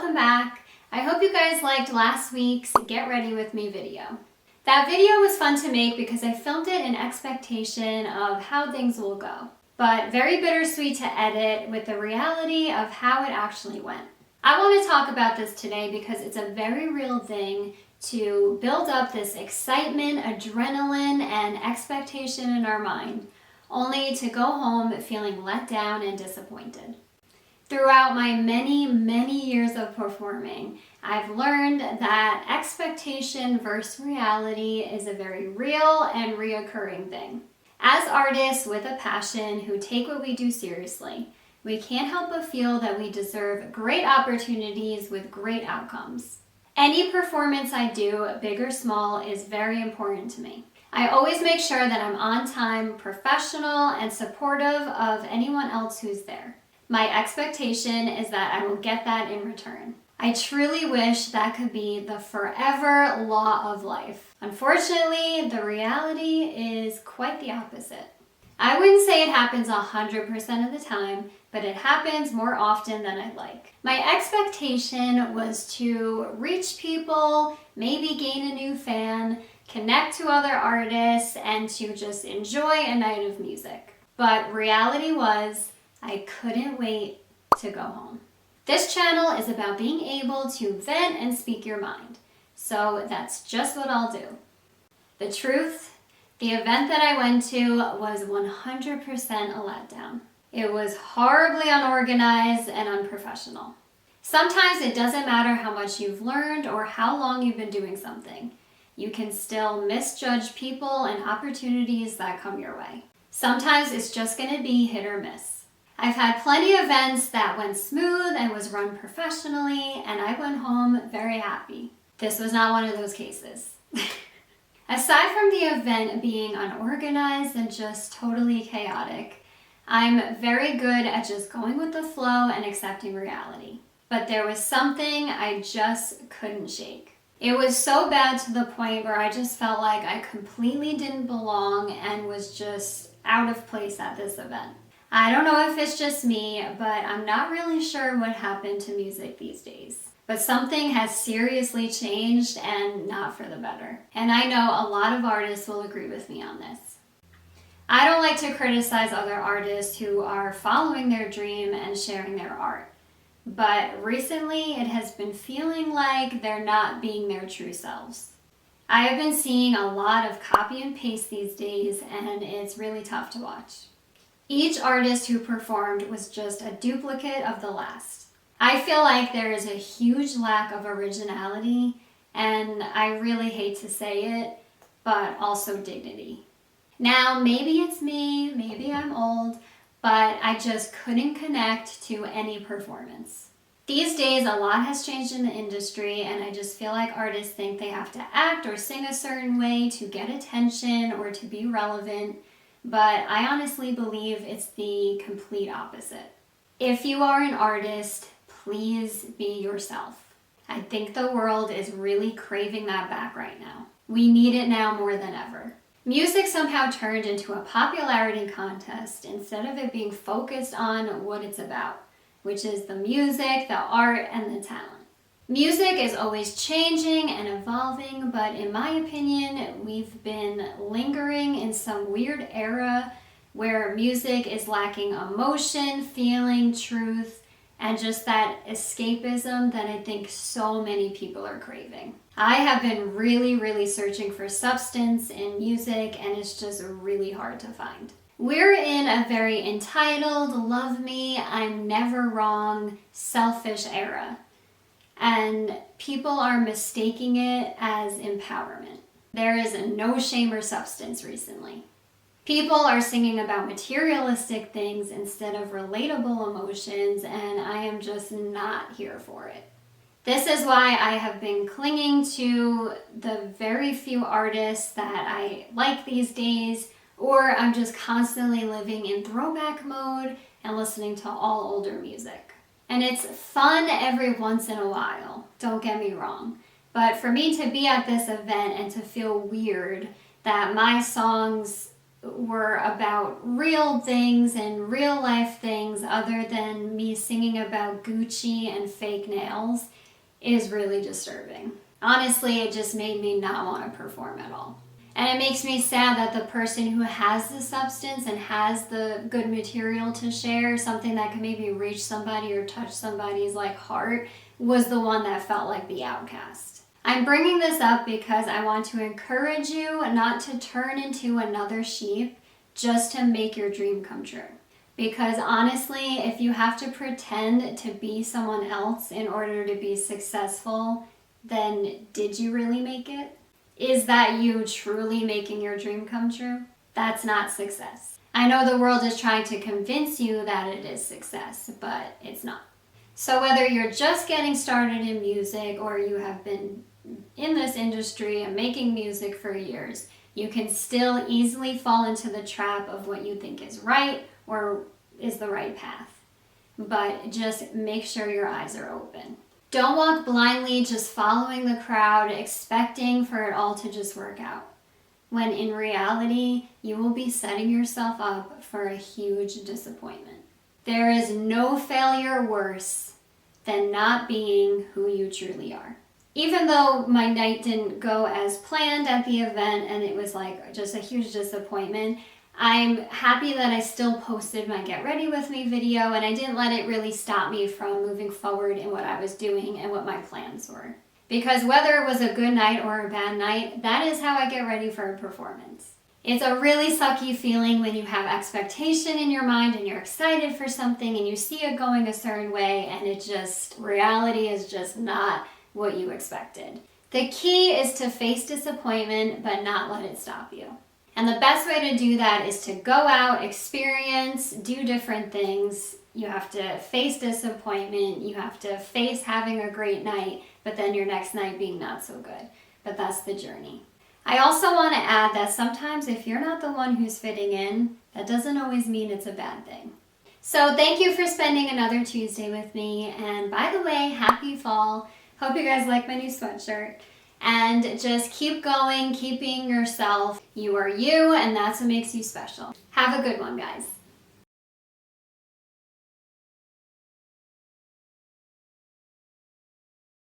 welcome back. I hope you guys liked last week's Get Ready With Me video. That video was fun to make because I filmed it in expectation of how things will go, but very bittersweet to edit with the reality of how it actually went. I want to talk about this today because it's a very real thing to build up this excitement, adrenaline, and expectation in our mind, only to go home feeling let down and disappointed. Throughout my many years of performing, I've learned that expectation versus reality is a very real and reoccurring thing. As artists with a passion who take what we do seriously, we can't help but feel that we deserve great opportunities with great outcomes. Any performance I do, big or small, is very important to me. I always make sure that I'm on time, professional, and supportive of anyone else who's there. My expectation is that I will get that in return. I truly wish that could be the forever law of life. Unfortunately, the reality is quite the opposite. I wouldn't say it happens 100% of the time, but it happens more often than I'd like. My expectation was to reach people, maybe gain a new fan, connect to other artists, and to just enjoy a night of music. But reality was, I couldn't wait to go home. This channel is about being able to vent and speak your mind. So that's just what I'll do. The truth, the event that I went to was 100% a letdown. It was horribly unorganized and unprofessional. Sometimes it doesn't matter how much you've learned or how long you've been doing something. You can still misjudge people and opportunities that come your way. Sometimes it's just going to be hit or miss. I've had plenty of events that went smooth and was run professionally, and I went home very happy. This was not one of those cases. Aside from the event being unorganized and just totally chaotic, I'm very good at just going with the flow and accepting reality. But there was something I just couldn't shake. It was so bad to the point where I just felt like I completely didn't belong and was just out of place at this event. I don't know if it's just me, but I'm not really sure what happened to music these days. But something has seriously changed and not for the better. And I know a lot of artists will agree with me on this. I don't like to criticize other artists who are following their dream and sharing their art. But recently it has been feeling like they're not being their true selves. I have been seeing a lot of copy and paste these days, and it's really tough to watch. Each artist who performed was just a duplicate of the last. I feel like there is a huge lack of originality, and I really hate to say it, but also dignity. Now, maybe it's me, maybe I'm old, but I just couldn't connect to any performance. These days, a lot has changed in the industry, and I just feel like artists think they have to act or sing a certain way to get attention or to be relevant. But I honestly believe it's the complete opposite. If you are an artist, please be yourself. I think the world is really craving that back right now. We need it now more than ever. Music somehow turned into a popularity contest instead of it being focused on what it's about, which is the music, the art, and the talent. Music is always changing and evolving, but in my opinion, we've been lingering in some weird era where music is lacking emotion, feeling, truth, and just that escapism that I think so many people are craving. I have been really searching for substance in music, and it's just really hard to find. We're in a very entitled, love me, I'm never wrong, selfish era. And people are mistaking it as empowerment. There is no shame or substance recently. People are singing about materialistic things instead of relatable emotions, and I am just not here for it. This is why I have been clinging to the very few artists that I like these days, or I'm just constantly living in throwback mode and listening to all older music. And it's fun every once in a while, don't get me wrong. But for me to be at this event and to feel weird that my songs were about real things and real life things other than me singing about Gucci and fake nails is really disturbing. Honestly, it just made me not want to perform at all. And it makes me sad that the person who has the substance and has the good material to share, something that can maybe reach somebody or touch somebody's like heart, was the one that felt like the outcast. I'm bringing this up because I want to encourage you not to turn into another sheep just to make your dream come true. Because honestly, if you have to pretend to be someone else in order to be successful, then did you really make it? Is that you truly making your dream come true? That's not success. I know the world is trying to convince you that it is success, but it's not. So whether you're just getting started in music or you have been in this industry and making music for years, you can still easily fall into the trap of what you think is right or is the right path. But just make sure your eyes are open. Don't walk blindly just following the crowd, expecting for it all to just work out, when in reality, you will be setting yourself up for a huge disappointment. There is no failure worse than not being who you truly are. Even though my night didn't go as planned at the event and it was like just a huge disappointment, I'm happy that I still posted my Get Ready With Me video and I didn't let it really stop me from moving forward in what I was doing and what my plans were. Because whether it was a good night or a bad night, that is how I get ready for a performance. It's a really sucky feeling when you have expectation in your mind and you're excited for something and you see it going a certain way and reality is just not what you expected. The key is to face disappointment but not let it stop you. And the best way to do that is to go out, experience, do different things. You have to face disappointment. You have to face having a great night, but then your next night being not so good. But that's the journey. I also want to add that sometimes if you're not the one who's fitting in, that doesn't always mean it's a bad thing. So thank you for spending another Tuesday with me. And by the way, happy fall. Hope you guys like my new sweatshirt. And just keep going, keep being yourself. You are you, and that's what makes you special. Have a good one, guys.